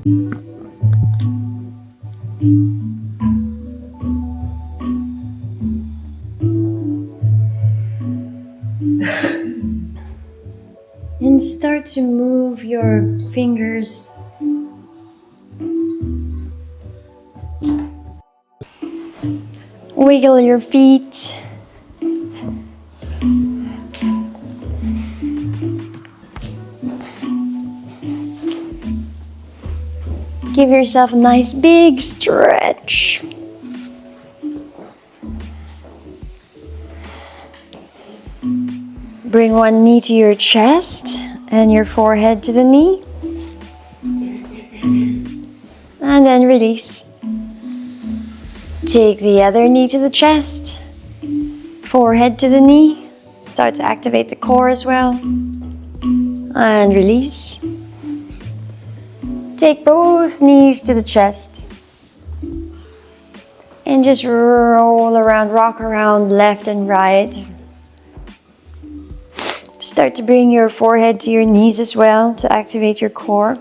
And start to move your fingers. Wiggle your feet. Give yourself a nice big stretch. Bring one knee to your chest and your forehead to the knee. And then release. Take the other knee to the chest, forehead to the knee. Start to activate the core as well. And release. Take both knees to the chest. And just roll around, rock around left and right. Start to bring your forehead to your knees as well to activate your core.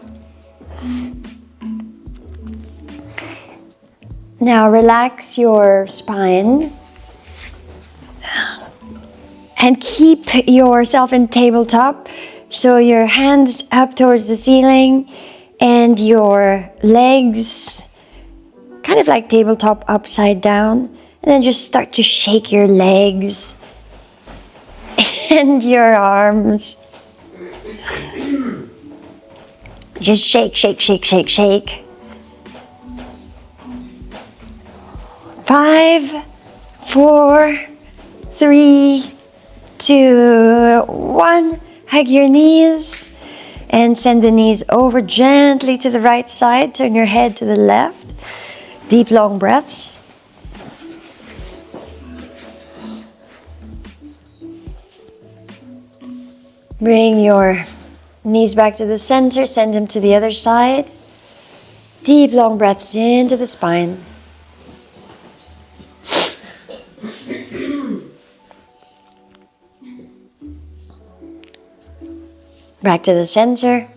Now relax your spine and keep yourself in tabletop. So your hands up towards the ceiling and your legs kind of like tabletop upside down. And then just start to shake your legs and your arms. Just shake, shake, shake, shake, shake. 5, 4, 3, 2, 1. Hug your knees and send the knees over gently to the right side. Turn your head to the left. Deep, long breaths. Bring your knees back to the center. Send them to the other side. Deep, long breaths into the spine. Back to the center.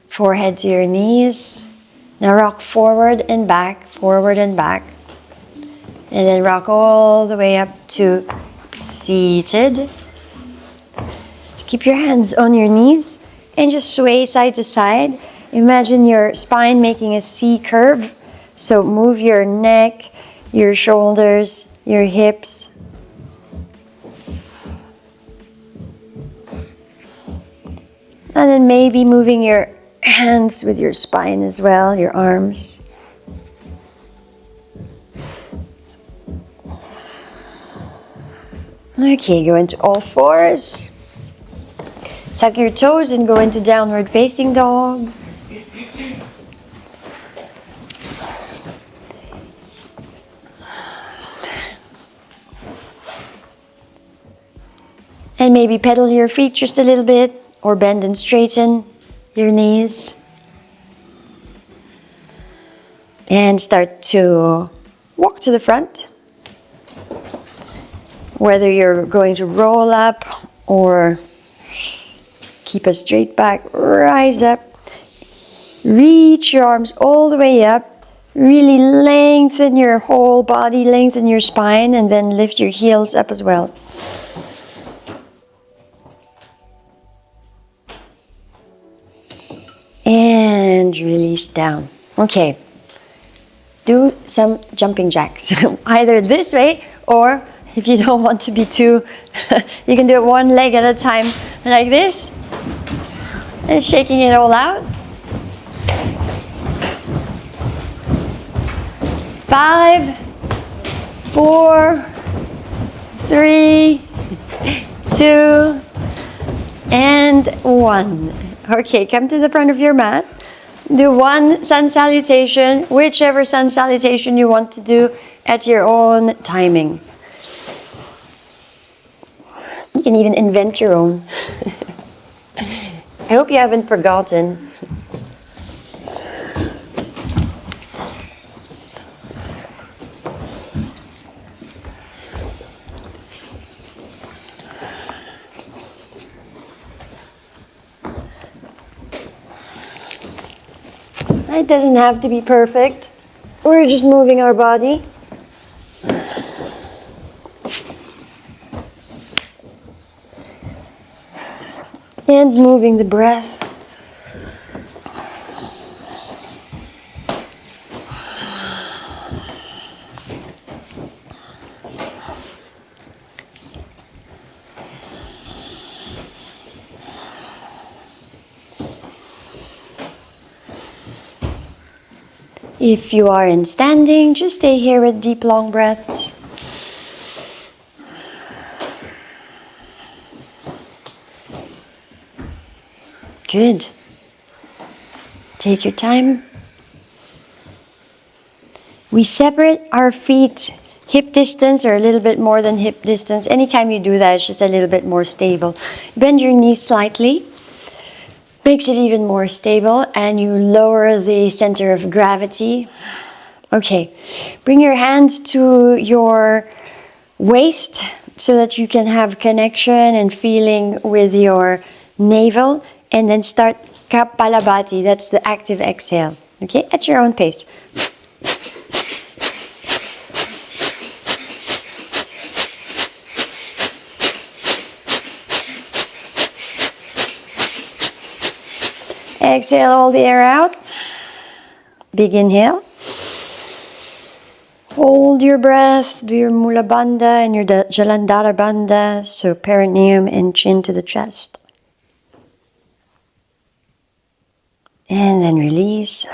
Forehead to your knees. Now rock forward and back, forward and back. And then rock all the way up to seated. Keep your hands on your knees and just sway side to side. Imagine your spine making a C curve. So move your neck, your shoulders, your hips. And then maybe moving your hands with your spine as well, your arms. Okay, go into all fours. Tuck your toes and go into downward facing dog. And maybe pedal your feet just a little bit or bend and straighten your knees. And start to walk to the front. Whether you're going to roll up or keep a straight back, rise up, reach your arms all the way up, really lengthen your whole body, lengthen your spine, and then lift your heels up as well. And release down. Okay, do some jumping jacks, either this way or if you don't want to be too, you can do it one leg at a time, like this. And shaking it all out. 5, 4, 3, 2, and 1. Okay, come to the front of your mat. Do one sun salutation, whichever sun salutation you want to do at your own timing. You can even invent your own. I hope you haven't forgotten. It doesn't have to be perfect. We're just moving our body. And moving the breath. If you are in standing, just stay here with deep, long breaths. Good. Take your time. We separate our feet hip distance or a little bit more than hip distance. Anytime you do that, it's just a little bit more stable. Bend your knees slightly. Makes it even more stable, and you lower the center of gravity. Okay, bring your hands to your waist so that you can have connection and feeling with your navel, and then start Kapalabhati. That's the active exhale. Okay, at your own pace. Exhale all the air out. Big inhale. Hold your breath. Do your Mula Bandha and your Jalandhara Bandha. So perineum and chin to the chest. And then release.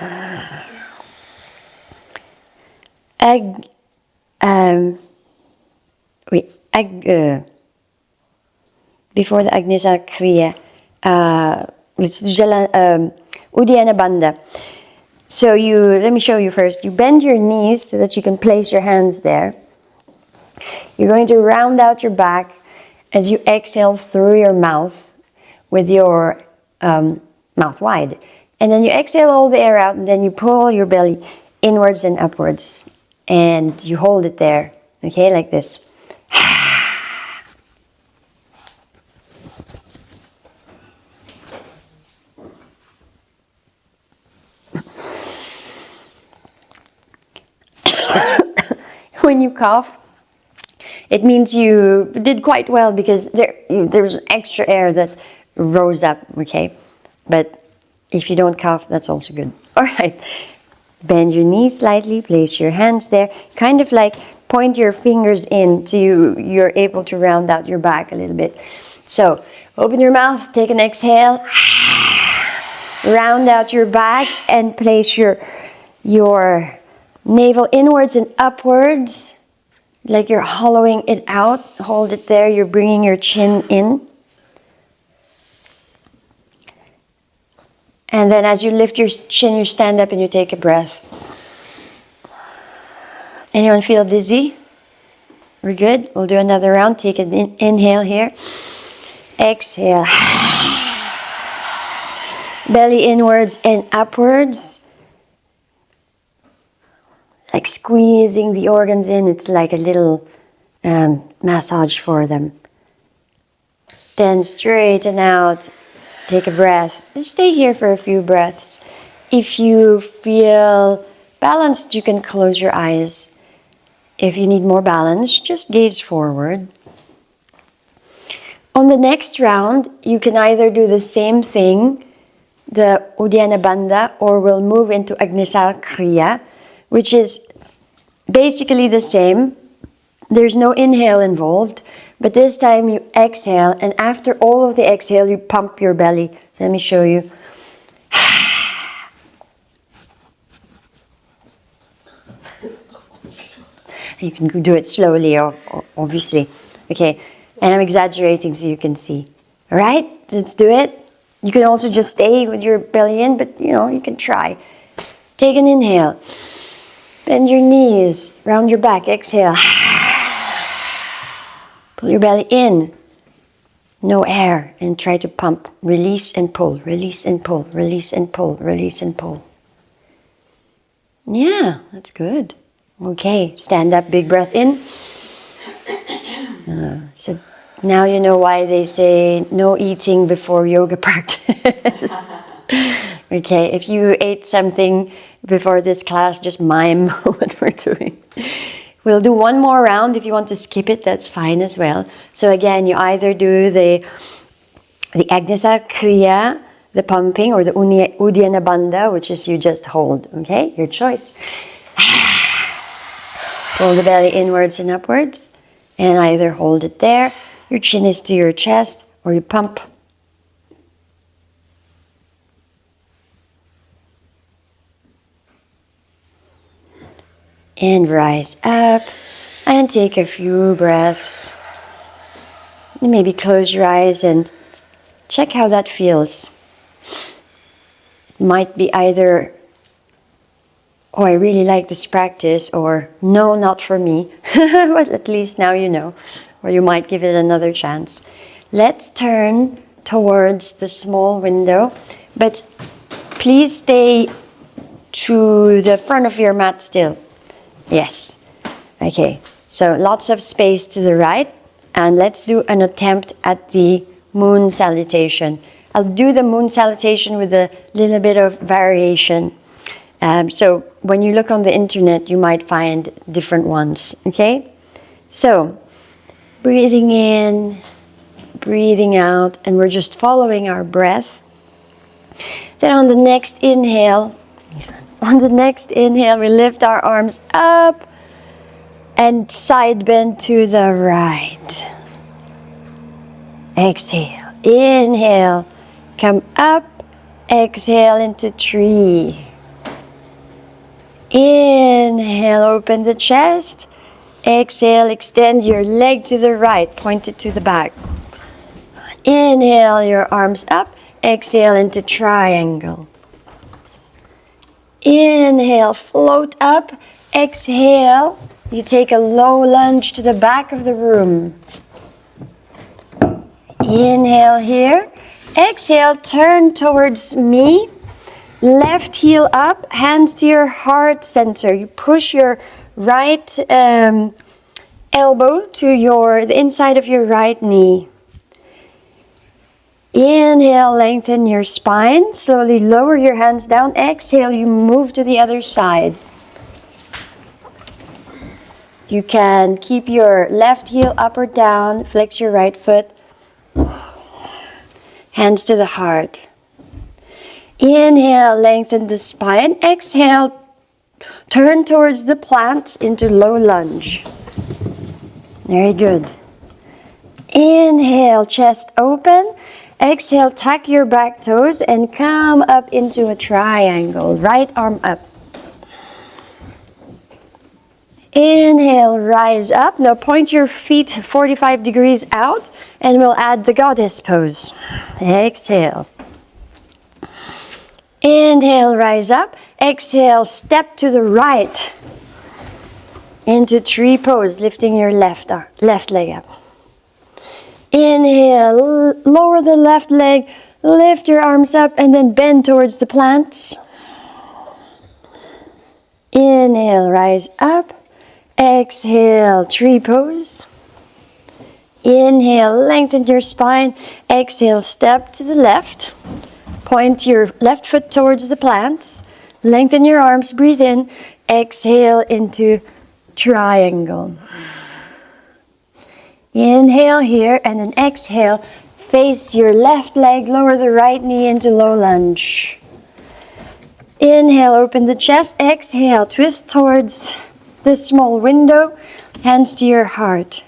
Before the Agnisar Kriya, let's do Uddiyana Bandha. So let me show you first. You bend your knees so that you can place your hands there. You're going to round out your back as you exhale through your mouth with your mouth wide. And then you exhale all the air out, and then you pull your belly inwards and upwards. And you hold it there, okay, like this. When you cough, it means you did quite well because there's extra air that rose up, okay? But if you don't cough, that's also good. All right. Bend your knees slightly, place your hands there, kind of like point your fingers in so you're able to round out your back a little bit. So open your mouth, take an exhale, round out your back and place your navel inwards and upwards, like you're hollowing it out. Hold it there, you're bringing your chin in. And then as you lift your chin, you stand up and you take a breath. Anyone feel dizzy? We're good? We'll do another round. Take an inhale here. Exhale. Belly inwards and upwards. Like squeezing the organs in. It's like a little massage for them. Then straighten out. Take a breath. Just stay here for a few breaths. If you feel balanced, you can close your eyes. If you need more balance, just gaze forward. On the next round, you can either do the same thing, the Uddiyana Bandha, or we'll move into Agnisar Kriya, which is basically the same. There's no inhale involved, but this time you exhale, and after all of the exhale, you pump your belly. So let me show you. You can do it slowly, obviously. Okay, and I'm exaggerating so you can see. All right, let's do it. You can also just stay with your belly in, but you can try. Take an inhale. Bend your knees, round your back, exhale. Pull your belly in. No air, and try to pump. Release and pull, release and pull, release and pull, release and pull. Yeah, that's good. Okay, stand up, big breath in. So now you know why they say no eating before yoga practice. Okay, if you ate something before this class, just mime what we're doing. We'll do one more round. If you want to skip it, that's fine as well. So again, you either do the Agnisar Kriya, the pumping, or the Uddiyana Bandha, which is you just hold. Okay, your choice. Pull the belly inwards and upwards, and either hold it there, your chin is to your chest, or you pump. And rise up and take a few breaths. Maybe close your eyes and check how that feels. It might be either, oh, I really like this practice, or no, not for me. But at least now you know, or you might give it another chance. Let's turn towards the small window, but please stay to the front of your mat still. Yes. Okay, so lots of space to the right, and let's do an attempt at the moon salutation. I'll do the moon salutation with a little bit of variation. So when you look on the internet, you might find different ones, okay? So, breathing in, breathing out, and we're just following our breath. Then on the next inhale, we lift our arms up and side bend to the right. Exhale, inhale, come up, exhale into tree. Inhale, open the chest. Exhale, extend your leg to the right, point it to the back. Inhale, your arms up. Exhale into triangle. Inhale, float up. Exhale, you take a low lunge to the back of the room. Inhale here. Exhale, turn towards me. Left heel up, hands to your heart center. You push your right elbow to the inside of your right knee. Inhale, lengthen your spine. Slowly lower your hands down. Exhale, you move to the other side. You can keep your left heel up or down. Flex your right foot. Hands to the heart. Inhale, lengthen the spine. Exhale, turn towards the planks into low lunge. Very good. Inhale, chest open. Exhale, tuck your back toes and come up into a triangle. Right arm up. Inhale, rise up. Now point your feet 45 degrees out and we'll add the goddess pose. Exhale. Inhale, rise up. Exhale, step to the right into tree pose, lifting your left leg up. Inhale, lower the left leg, lift your arms up and then bend towards the planks. Inhale, rise up. Exhale, tree pose. Inhale, lengthen your spine. Exhale, step to the left. Point your left foot towards the planks. Lengthen your arms, breathe in. Exhale into triangle. Inhale here and then exhale. Face your left leg, lower the right knee into low lunge. Inhale, open the chest. Exhale, twist towards the small window. Hands to your heart.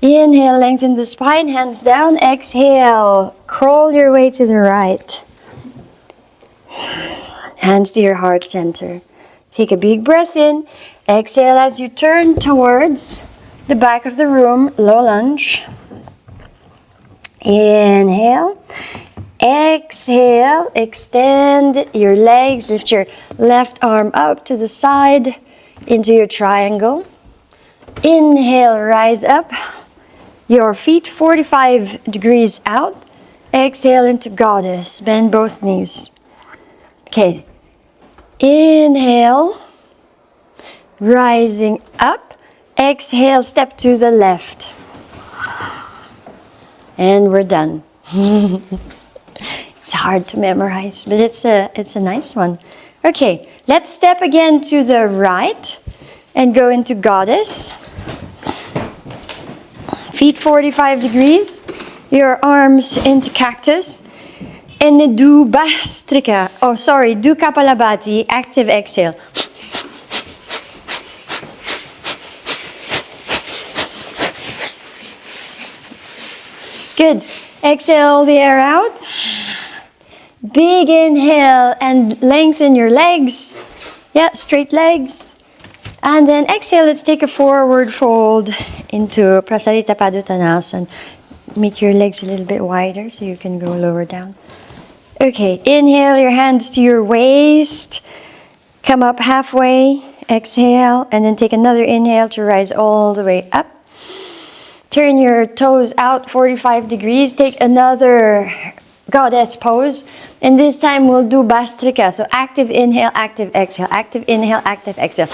Inhale, lengthen the spine, hands down. Exhale, crawl your way to the right. Hands to your heart center. Take a big breath in. Exhale as you turn towards the back of the room, low lunge. Inhale. Exhale, extend your legs, lift your left arm up to the side into your triangle. Inhale, rise up. Your feet 45 degrees out. Exhale into goddess. Bend both knees. Okay. Inhale. Rising up. Exhale, step to the left. And we're done. It's hard to memorize, but it's a nice one. Okay, let's step again to the right and go into goddess. Feet 45 degrees, your arms into cactus. And then do Bhastrika. Oh, sorry, do Kapalabhati, active exhale. Good. Exhale the air out. Big inhale and lengthen your legs. Yeah, straight legs. And then exhale, let's take a forward fold into Prasarita Paduttanasana. Make your legs a little bit wider so you can go lower down. Okay, inhale your hands to your waist. Come up halfway. Exhale. And then take another inhale to rise all the way up. Turn your toes out 45 degrees. Take another goddess pose. And this time we'll do Bhastrika. So active inhale, active exhale. Active inhale, active exhale.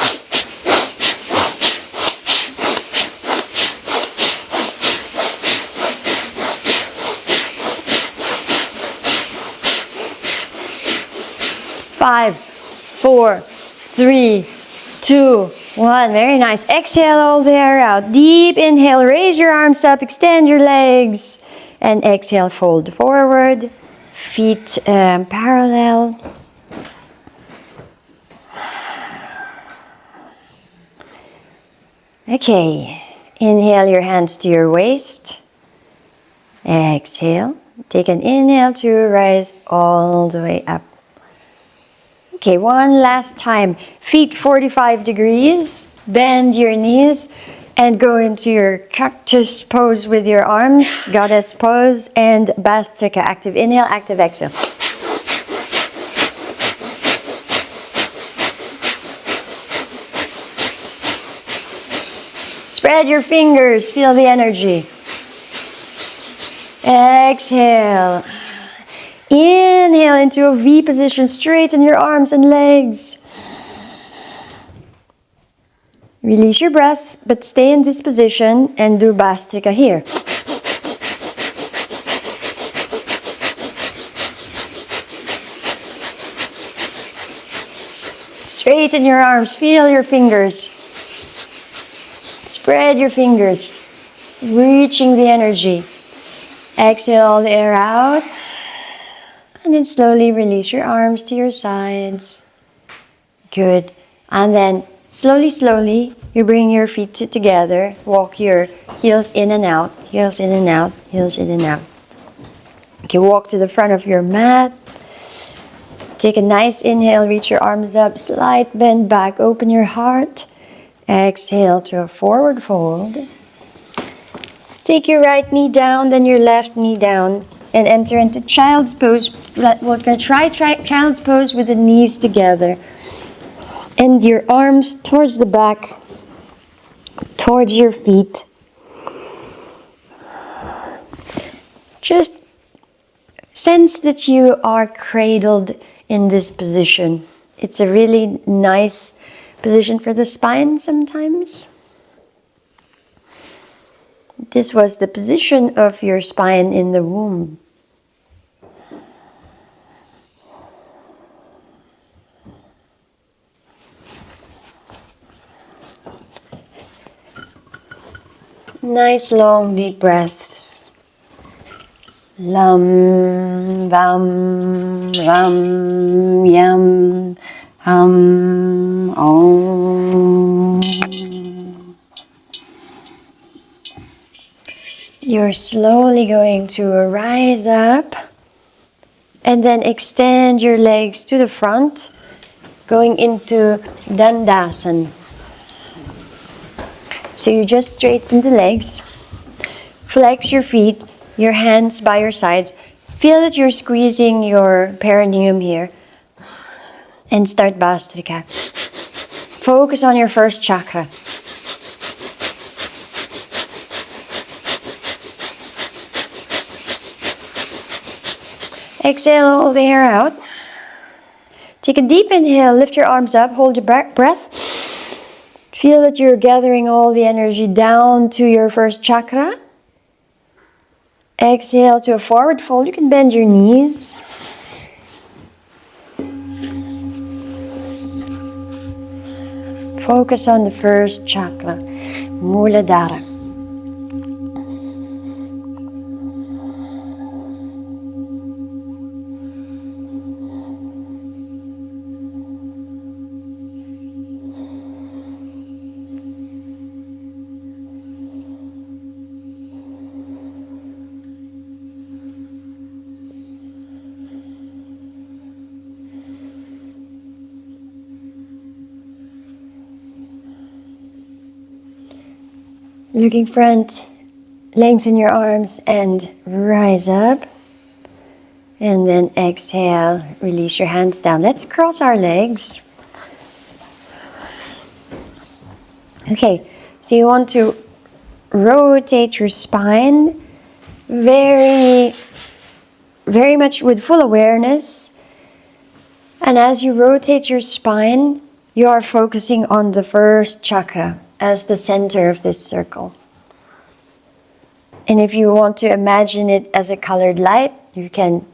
5, 4, 3, 2, 1. Very nice. Exhale all the air out. Deep inhale. Raise your arms up. Extend your legs. And exhale. Fold forward. Feet parallel. Okay. Inhale your hands to your waist. Exhale. Take an inhale to rise all the way up. Okay, one last time. Feet 45 degrees. Bend your knees and go into your cactus pose with your arms. Goddess pose and Bhastrika. Active inhale, active exhale. Spread your fingers. Feel the energy. Exhale. Inhale into a V position. Straighten your arms and legs. Release your breath, but stay in this position and do Bhastrika here. Straighten your arms. Feel your fingers. Spread your fingers. Reaching the energy. Exhale all the air out. And then slowly release your arms to your sides. Good. And then slowly, you bring your feet together. Walk your heels in and out. Heels in and out. Heels in and out. Okay, walk to the front of your mat. Take a nice inhale. Reach your arms up. Slight bend back. Open your heart. Exhale to a forward fold. Take your right knee down, then your left knee down. And enter into child's pose. We're going to try child's pose with the knees together. And your arms towards the back, towards your feet. Just sense that you are cradled in this position. It's a really nice position for the spine sometimes. This was the position of your spine in the womb. Nice long deep breaths. Lam, vam, ram, yam, hum, om. You're slowly going to rise up and then extend your legs to the front, going into Dandasana. So you just straighten the legs, flex your feet, your hands by your sides. Feel that you're squeezing your perineum here. And start Bhastrika. Focus on your first chakra. Exhale all the air out. Take a deep inhale, lift your arms up, hold your breath. Feel that you're gathering all the energy down to your first chakra. Exhale to a forward fold. You can bend your knees. Focus on the first chakra, Muladhara. Looking front, lengthen your arms and rise up. And then exhale, release your hands down. Let's cross our legs. Okay, so you want to rotate your spine very much with full awareness. And as you rotate your spine, you are focusing on the first chakra as the center of this circle. And if you want to imagine it as a colored light, you can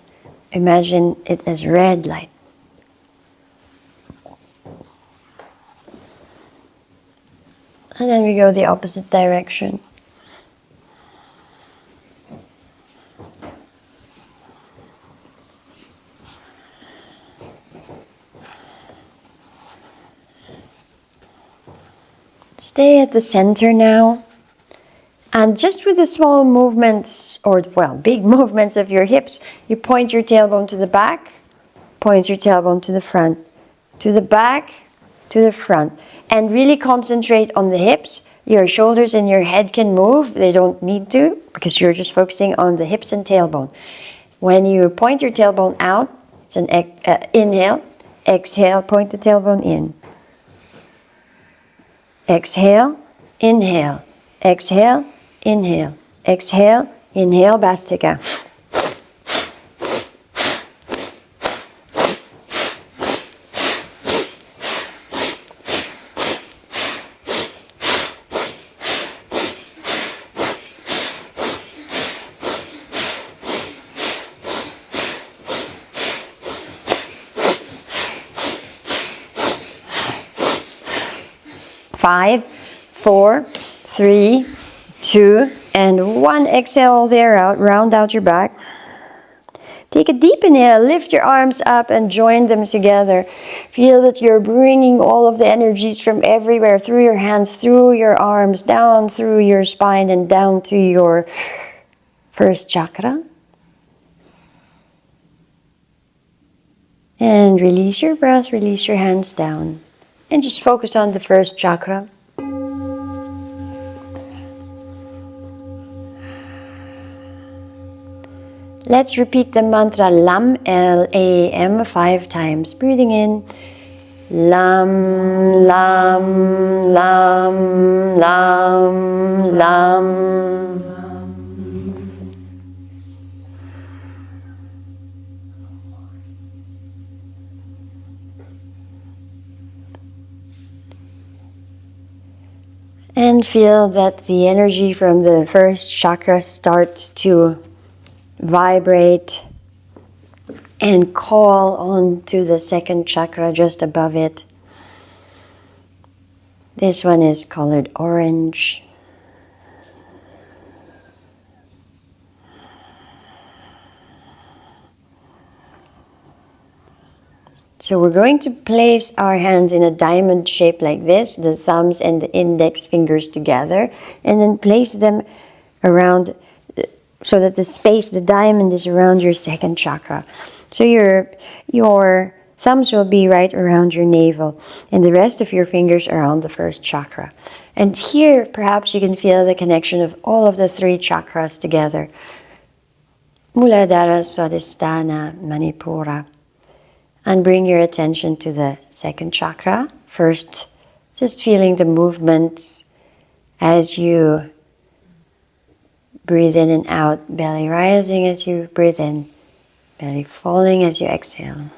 imagine it as red light. And then we go the opposite direction. Stay at the center now. And just with the small movements, or well, big movements of your hips, you point your tailbone to the back, point your tailbone to the front, to the back, to the front. And really concentrate on the hips. Your shoulders and your head can move. They don't need to, because you're just focusing on the hips and tailbone. When you point your tailbone out, it's an inhale, exhale, point the tailbone in. Exhale, inhale, exhale, inhale, exhale, inhale, Bastika. Five, 4, 3, 2, and 1. Exhale the air out, round out your back. Take a deep inhale, lift your arms up and join them together. Feel that you're bringing all of the energies from everywhere, through your hands, through your arms, down through your spine and down to your first chakra. And release your breath, release your hands down. And just focus on the first chakra. Let's repeat the mantra LAM, L-A-M, 5 times. Breathing in. LAM, LAM, LAM, LAM, LAM. And feel that the energy from the first chakra starts to vibrate and call on to the second chakra just above it. This one is colored orange. So we're going to place our hands in a diamond shape like this, the thumbs and the index fingers together, and then place them around so that the space, the diamond, is around your second chakra. So your thumbs will be right around your navel, and the rest of your fingers around the first chakra. And here, perhaps you can feel the connection of all of the 3 chakras together. Muladhara, Swadhisthana, Manipura. And bring your attention to the second chakra. First, just feeling the movement as you breathe in and out. Belly rising as you breathe in. Belly falling as you exhale.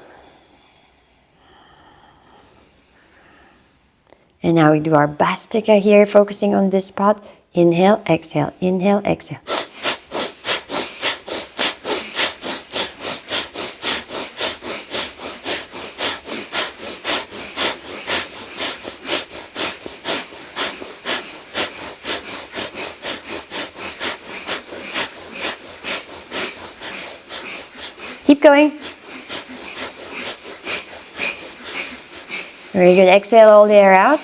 And now we do our Bastika here, focusing on this spot. Inhale, exhale, inhale, exhale. going. Very good. Exhale all the air out.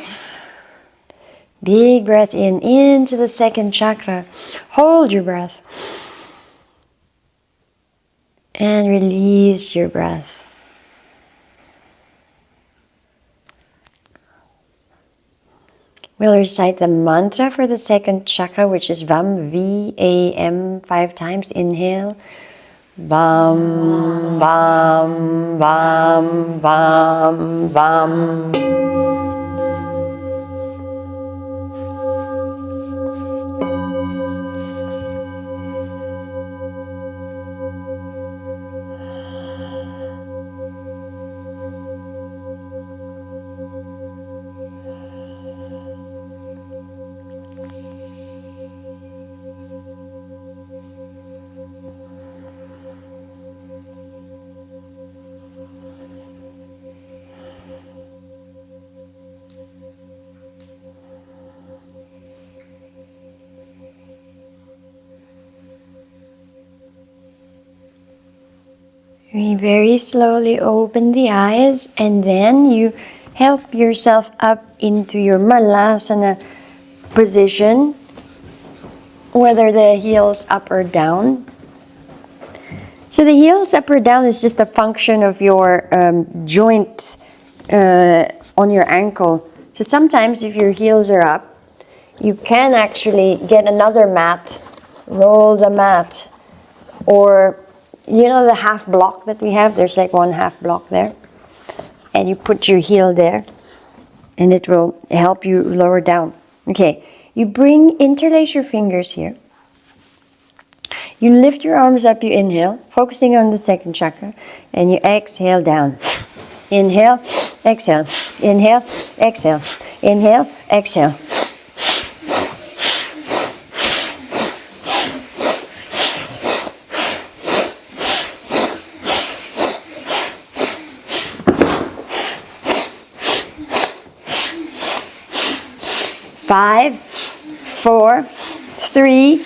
Big breath in, into the second chakra. Hold your breath. And release your breath. We'll recite the mantra for the second chakra, which is VAM, V-A-M, 5 times. Inhale. VAM, VAM, VAM, VAM, VAM. You very slowly open the eyes, and then you help yourself up into your malasana position, whether the heels up or down. So the heels up or down is just a function of your joint on your ankle. So sometimes if your heels are up, you can actually get another mat, roll the mat, or you know the half block that we have? There's like one half block there. And you put your heel there, and it will help you lower down. Okay, you interlace your fingers here. You lift your arms up, you inhale, focusing on the second chakra, and you exhale down. Inhale, exhale, inhale, exhale, inhale, exhale. Five, 4, 3,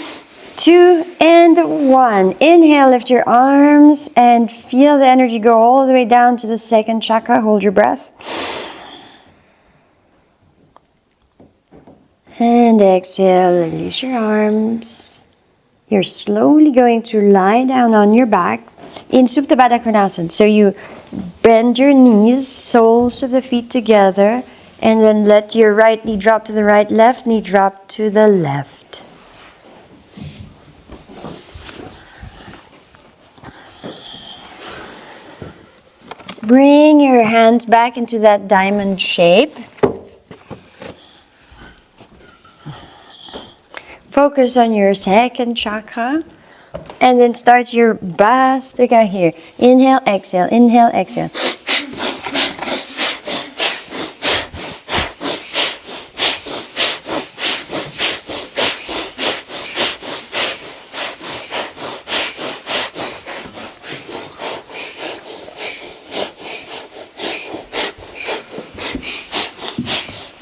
2, and 1. Inhale, lift your arms and feel the energy go all the way down to the second chakra. Hold your breath. And exhale, release your arms. You're slowly going to lie down on your back in Supta Baddha Konasana. So you bend your knees, soles of the feet together, and then let your right knee drop to the right, left knee drop to the left. Bring your hands back into that diamond shape. Focus on your second chakra. And then start your Bhastrika here. Inhale, exhale, inhale, exhale.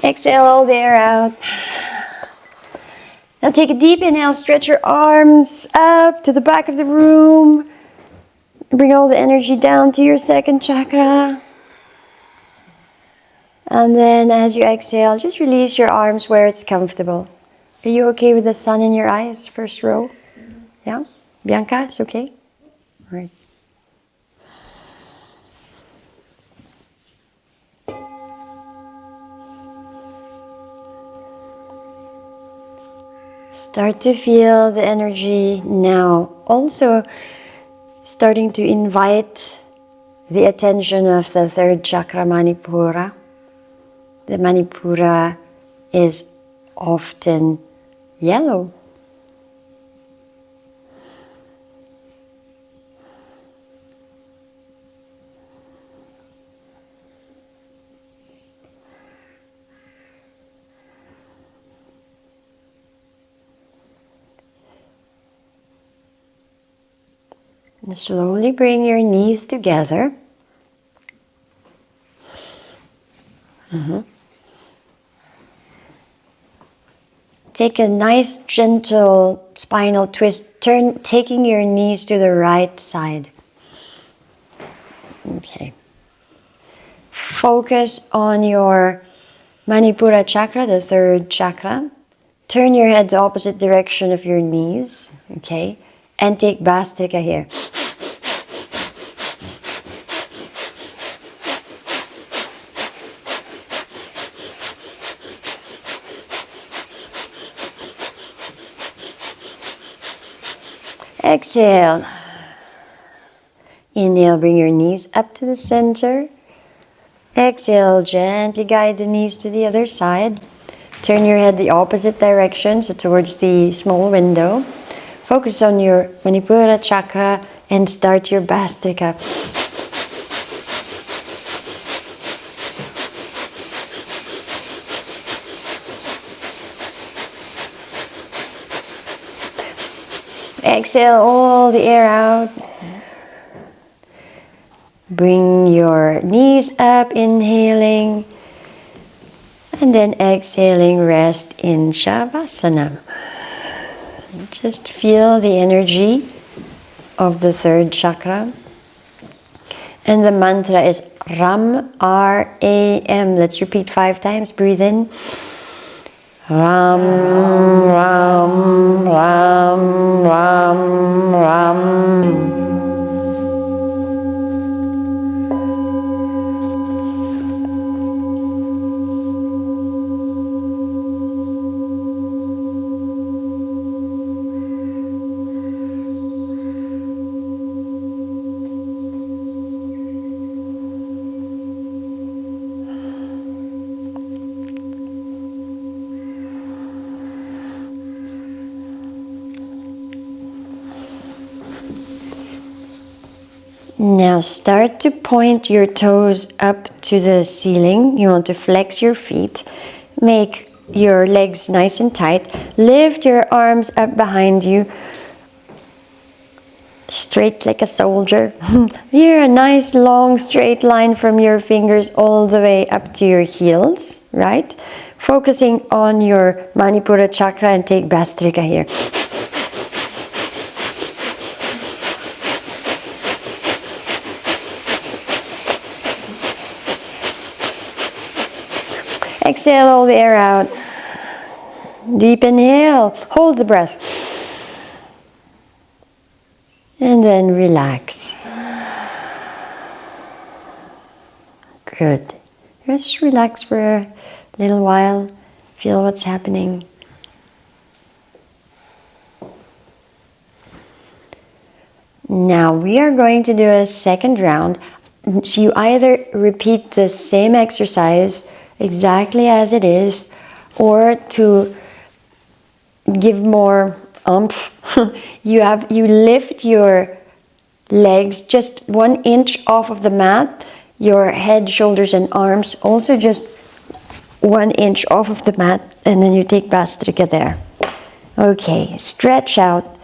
Exhale all the air out. Now take a deep inhale, stretch your arms up to the back of the room. Bring all the energy down to your second chakra. And then as you exhale, just release your arms where it's comfortable. Are you okay with the sun in your eyes, first row? Yeah? Bianca, it's okay? All right. Start to feel the energy now. Also starting to invite the attention of the third chakra, Manipura. The Manipura is often yellow. And slowly bring your knees together. Take a nice gentle spinal twist, taking your knees to the right side. Okay. Focus on your Manipura chakra, the third chakra. Turn your head the opposite direction of your knees, okay? And take Bhastrika here. Exhale. Inhale, bring your knees up to the center. Exhale, gently guide the knees to the other side. Turn your head the opposite direction, so towards the small window. Focus on your Manipura chakra and start your Bhastrika. Exhale all the air out. Bring your knees up, inhaling. And then exhaling, rest in Shavasana. Just feel the energy of the third chakra. And the mantra is Ram, R-A-M. Let's repeat 5 times. Breathe in. Ram, Ram, Ram, Ram, Ram. Now start to point your toes up to the ceiling. You want to flex your feet. Make your legs nice and tight. Lift your arms up behind you. Straight like a soldier. Here, a nice long straight line from your fingers all the way up to your heels, right? Focusing on your Manipura chakra and take Bhastrika here. Exhale all the air out. Deep inhale. Hold the breath. And then relax. Good. Just relax for a little while. Feel what's happening. Now we are going to do a second round. So you either repeat the same exercise exactly as it is, or to give more oomph, you lift your legs just 1 inch off of the mat, your head, shoulders and arms also just 1 inch off of the mat, and then you take Bhastrika there. Okay, stretch out,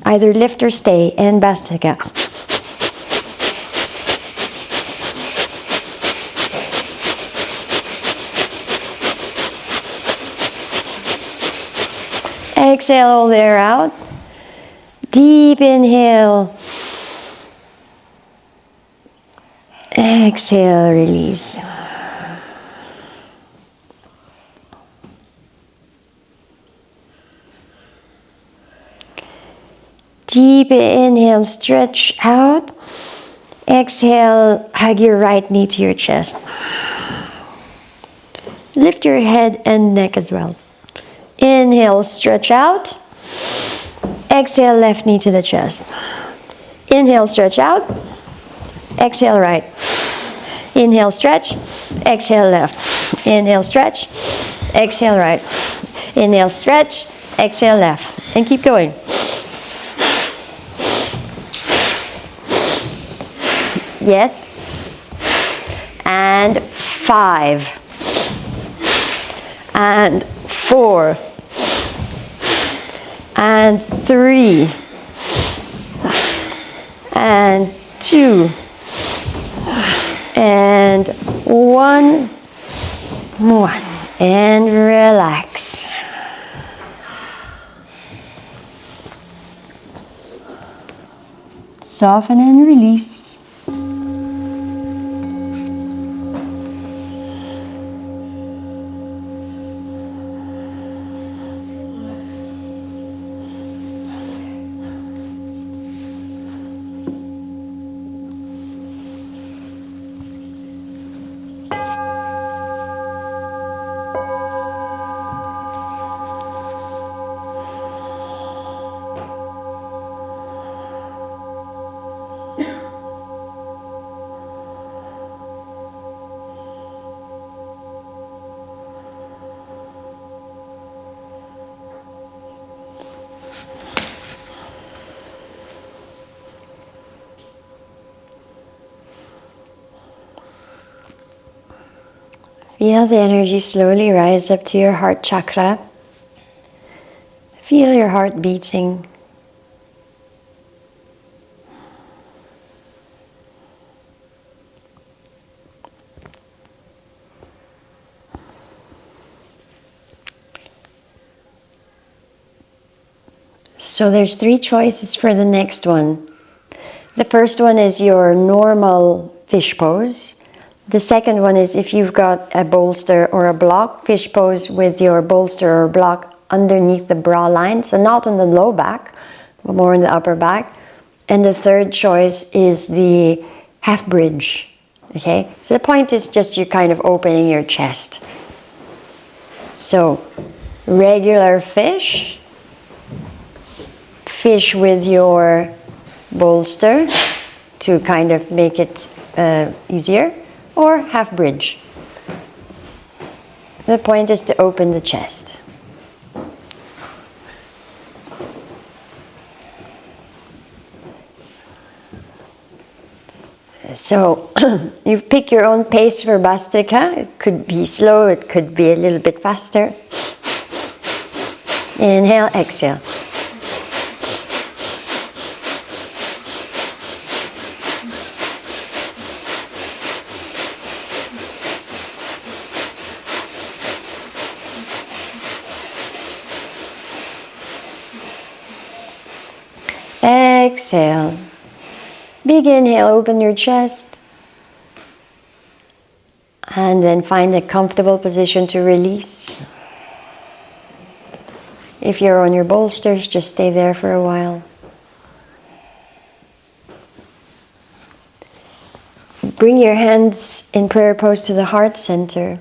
either lift or stay, and Bhastrika. Exhale all the air out. Deep inhale. Exhale, release. Deep inhale, stretch out. Exhale, hug your right knee to your chest. Lift your head and neck as well. Inhale, stretch out. Exhale, left knee to the chest. Inhale, stretch out. Exhale, right. Inhale, stretch. Exhale, left. Inhale, stretch. Exhale, right. Inhale, stretch. Exhale, left. And keep going. Yes. And 5. And 4. And 3. And 2. And 1. And relax. Soften and release. Feel the energy slowly rise up to your heart chakra. Feel your heart beating. So there's 3 choices for the next one. The first one is your normal fish pose. The second one is if you've got a bolster or a block, fish pose with your bolster or block underneath the bra line. So not on the low back, but more in the upper back. And the third choice is the half bridge. Okay, so the point is just you're kind of opening your chest. So regular fish, fish with your bolster to kind of make it easier, or half bridge. The point is to open the chest. So you pick your own pace for Bhastrika. It could be slow, it could be a little bit faster. Inhale, exhale. Exhale. Big inhale, open your chest. And then find a comfortable position to release. If you're on your bolsters, just stay there for a while. Bring your hands in prayer pose to the heart center.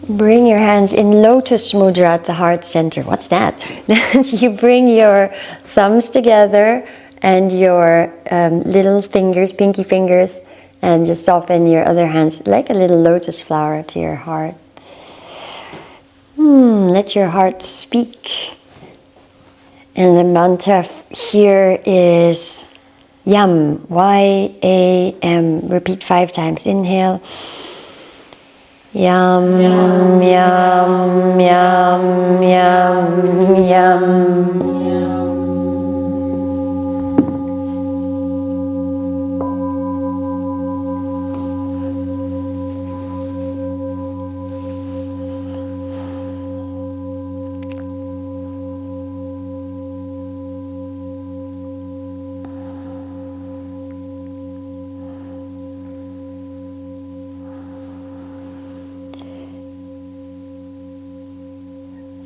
Bring your hands in lotus mudra at the heart center. What's that? You bring your thumbs together and your little fingers, pinky fingers, and just soften your other hands like a little lotus flower to your heart. Let your heart speak. And the mantra here is YAM, Y-A-M. Repeat 5 times. Inhale. Yam, yam, yam, yam, yam, yam.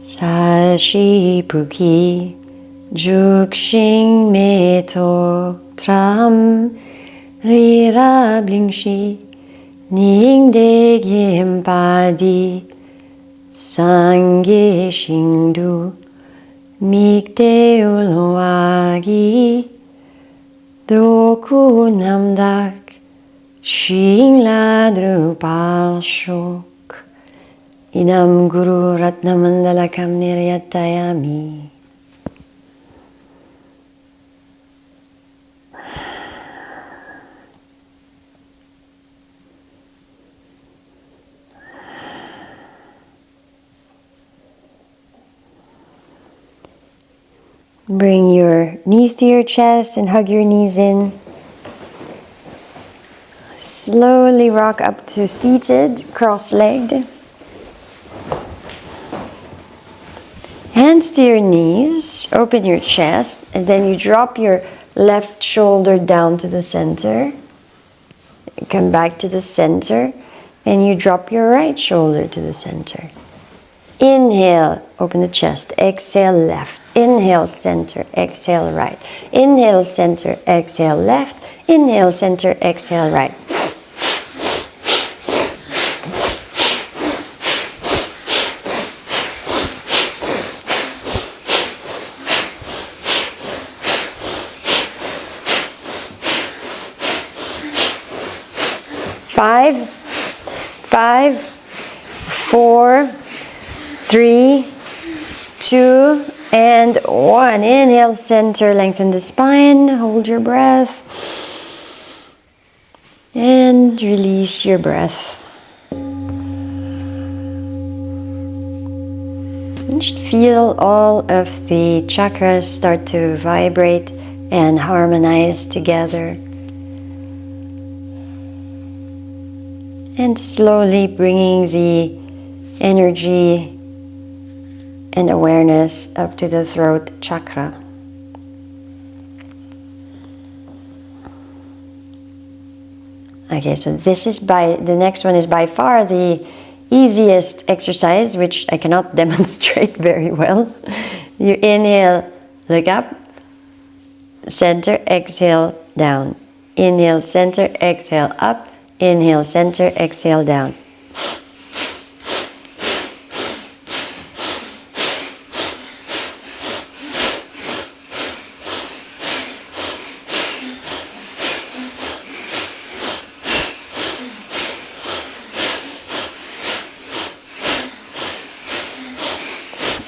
Sashi puki jukshing meto tram rira blingshi ning de gyempadi sangye shingdu mikte ulwagi droku namdak shingla drupal shok. Idam Guru Ratnamandalakam Niryatayami. Bring your knees to your chest and hug your knees in. Slowly rock up to seated, cross-legged. Hands to your knees, open your chest, and then you drop your left shoulder down to the center. Come back to the center, and you drop your right shoulder to the center. Inhale, open the chest, exhale left. Inhale, center, exhale right. Inhale, center, exhale left. Inhale, center, exhale right. 5, 4, 3, 3, 2, and 1. Inhale, center, lengthen the spine, hold your breath, and release your breath. Just feel all of the chakras start to vibrate and harmonize together. And slowly bringing the energy and awareness up to the throat chakra. Okay, so the next one is by far the easiest exercise, which I cannot demonstrate very well. You inhale, look up, center, exhale, down. Inhale, center, exhale, up. Inhale, center, exhale, down.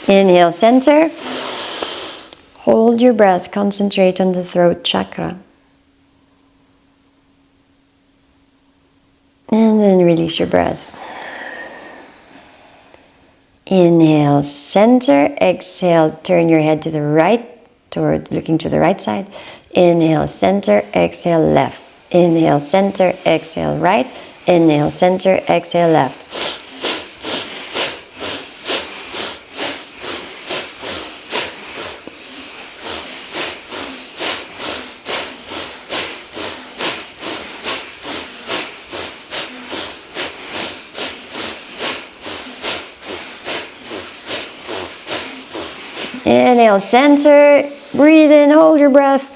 Inhale, center. Hold your breath, concentrate on the throat chakra. And then release your breath. Inhale, center. Exhale, turn your head to the right, looking to the right side. Inhale, center. Exhale, left. Inhale, center. Exhale, right. Inhale, center. Exhale, left. Inhale, center, breathe in, hold your breath.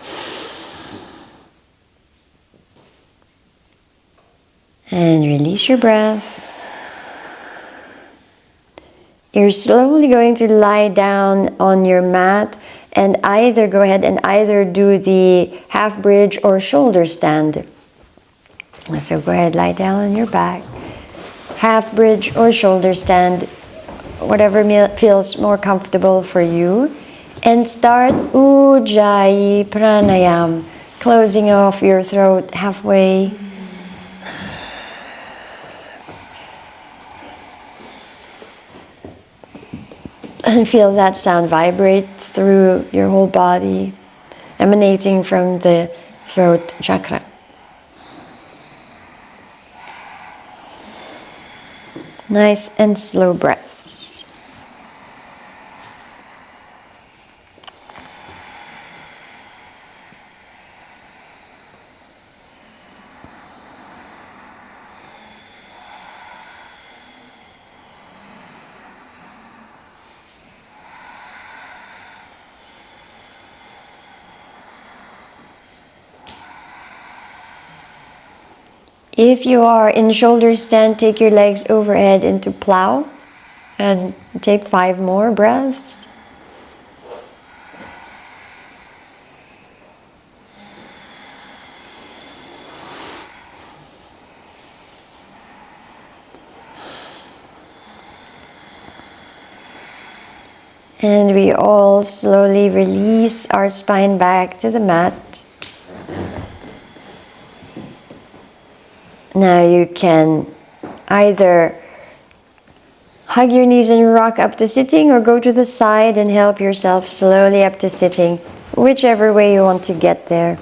And release your breath. You're slowly going to lie down on your mat and either go ahead and either do the half bridge or shoulder stand. So go ahead, lie down on your back. Half bridge or shoulder stand, whatever feels more comfortable for you. And start Ujjayi Pranayama, closing off your throat halfway. And feel that sound vibrate through your whole body, emanating from the throat chakra. Nice and slow breaths. If you are in shoulder stand, take your legs overhead into plow and take 5 more breaths. And we all slowly release our spine back to the mat. Now you can either hug your knees and rock up to sitting, or go to the side and help yourself slowly up to sitting, whichever way you want to get there.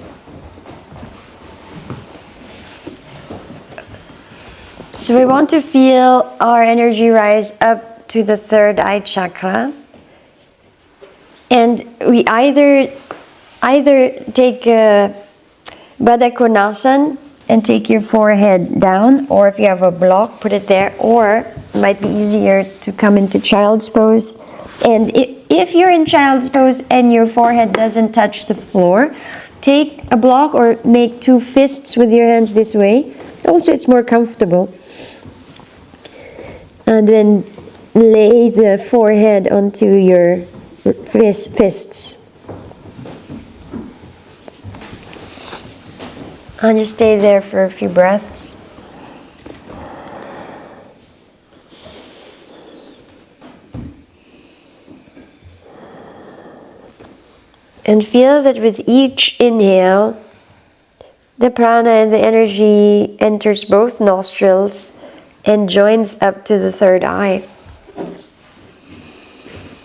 So we want to feel our energy rise up to the third eye chakra. And we either take Baddha Konasana and take your forehead down, or if you have a block, put it there, or it might be easier to come into child's pose. And if you're in child's pose and your forehead doesn't touch the floor, take a block or make 2 fists with your hands this way. Also, it's more comfortable. And then lay the forehead onto your fists. And just stay there for a few breaths. And feel that with each inhale, the prana and the energy enters both nostrils and joins up to the third eye.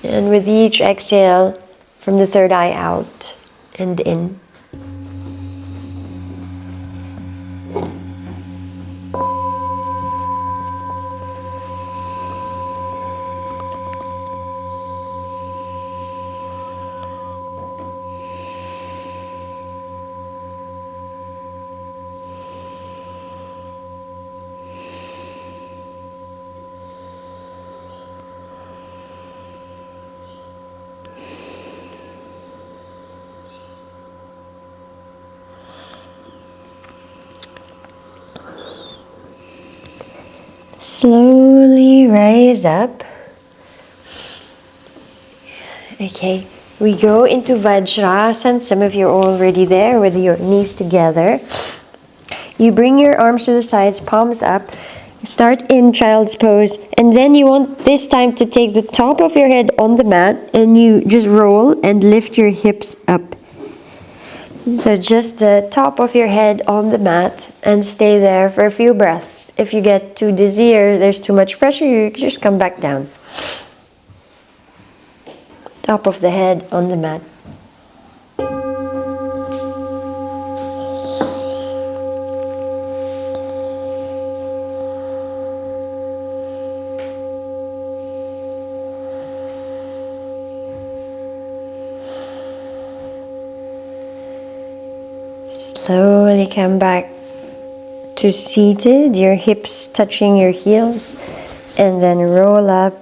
And with each exhale, from the third eye out and in. Slowly rise up. Okay, we go into Vajrasana. Some of you are already there with your knees together. You bring your arms to the sides, palms up. Start in child's pose, and then you want this time to take the top of your head on the mat and you just roll and lift your hips up. So just the top of your head on the mat and stay there for a few breaths. If you get too dizzy or there's too much pressure, you just come back down. Top of the head on the mat. Slowly come back to seated, your hips touching your heels, and then roll up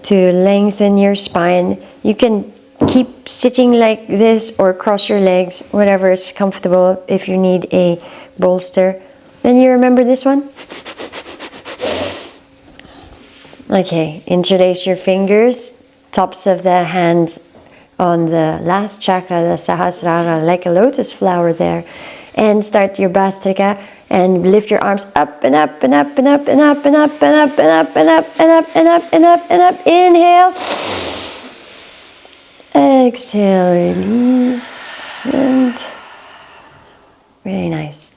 to lengthen your spine. You can keep sitting like this or cross your legs, whatever is comfortable if you need a bolster. Then you remember this one? Okay, interlace your fingers, tops of the hands on the last chakra, the Sahasrara, like a lotus flower there. And start your Bhastrika and lift your arms up and up and up and up and up and up and up and up and up and up and up and up and up. Inhale. Exhale, release. And very nice.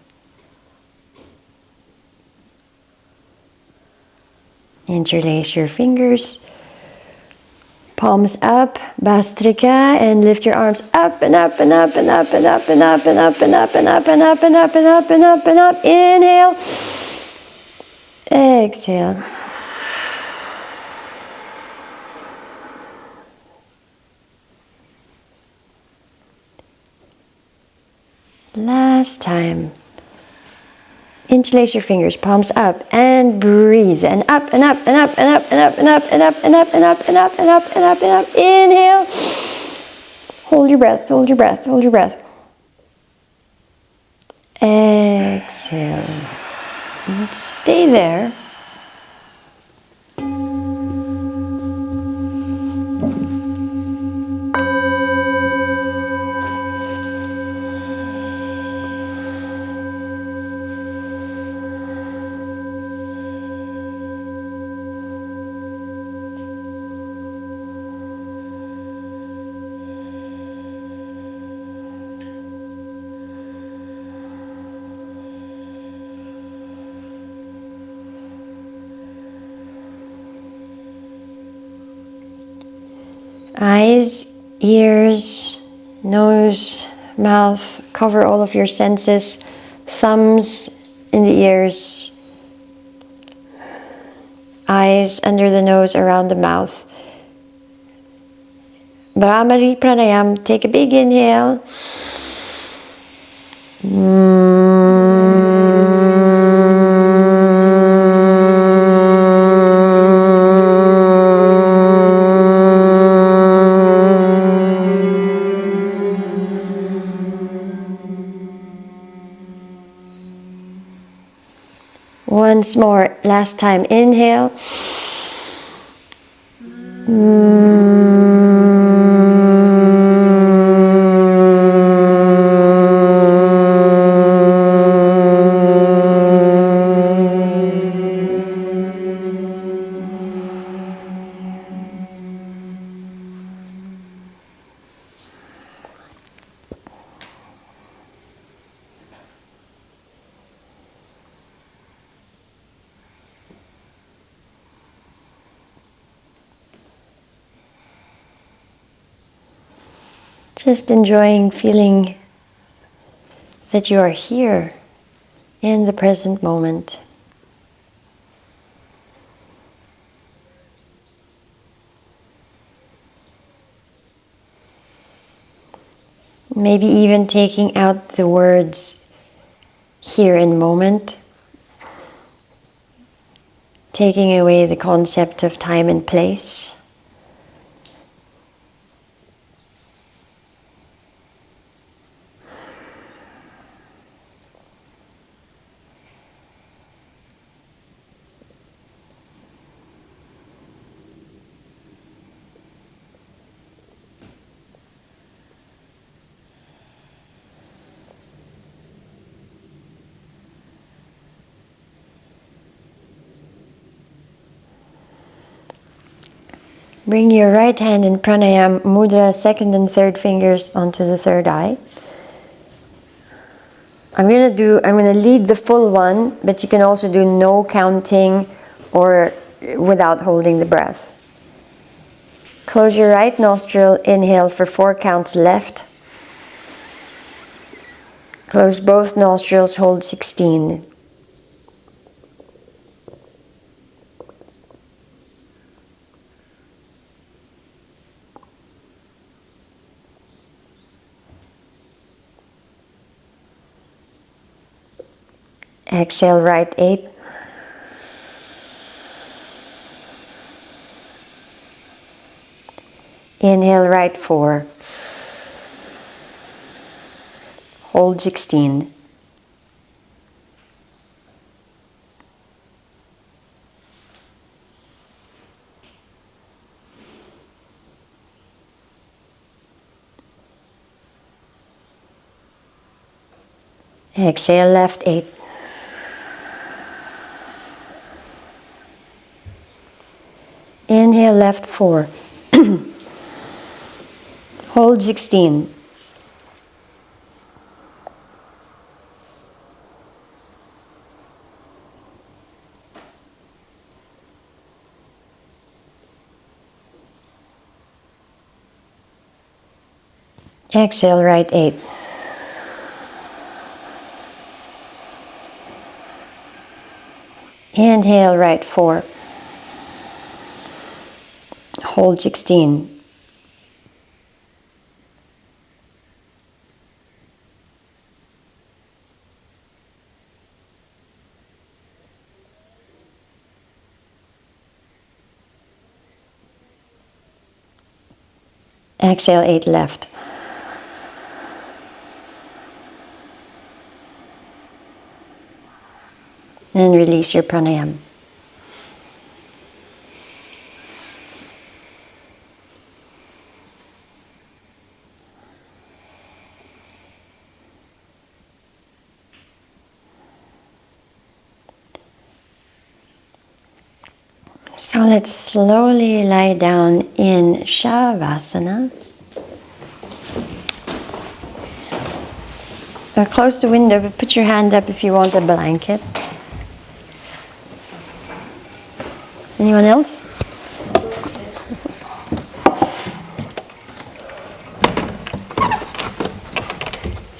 Interlace your fingers. Palms up, Bhastrika, and lift your arms up and up and up and up and up and up and up and up and up and up and up and up and up and up. Inhale. Exhale. Last time. Interlace your fingers, palms up, and breathe, and up and up and up and up and up and up and up and up and up and up and up and up and up. Inhale. Hold your breath, hold your breath, hold your breath. Exhale. And stay there. Eyes, ears, nose, mouth, cover all of your senses. Thumbs in the ears. Eyes under the nose, around the mouth. Brahmari Pranayama. Take a big inhale. Once more, last time, inhale. Just enjoying feeling that you are here in the present moment. Maybe even taking out the words here in moment, taking away the concept of time and place. Bring your right hand in Pranayama mudra, second and third fingers onto the third eye. I'm gonna lead the full one, but you can also do no counting or without holding the breath. Close your right nostril, inhale for 4 counts left. Close both nostrils, hold 16. Exhale, right 8. Inhale, right 4. Hold 16. Exhale, left 8. Inhale, left 4. Hold 16. Exhale, right 8. Inhale, right 4. Hold 16. Exhale, 8 left. And release your pranayama. So let's slowly lie down in Shavasana. Close the window, but put your hand up if you want a blanket. Anyone else?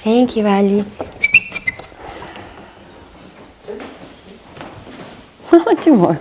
Thank you, Ali. 2 more.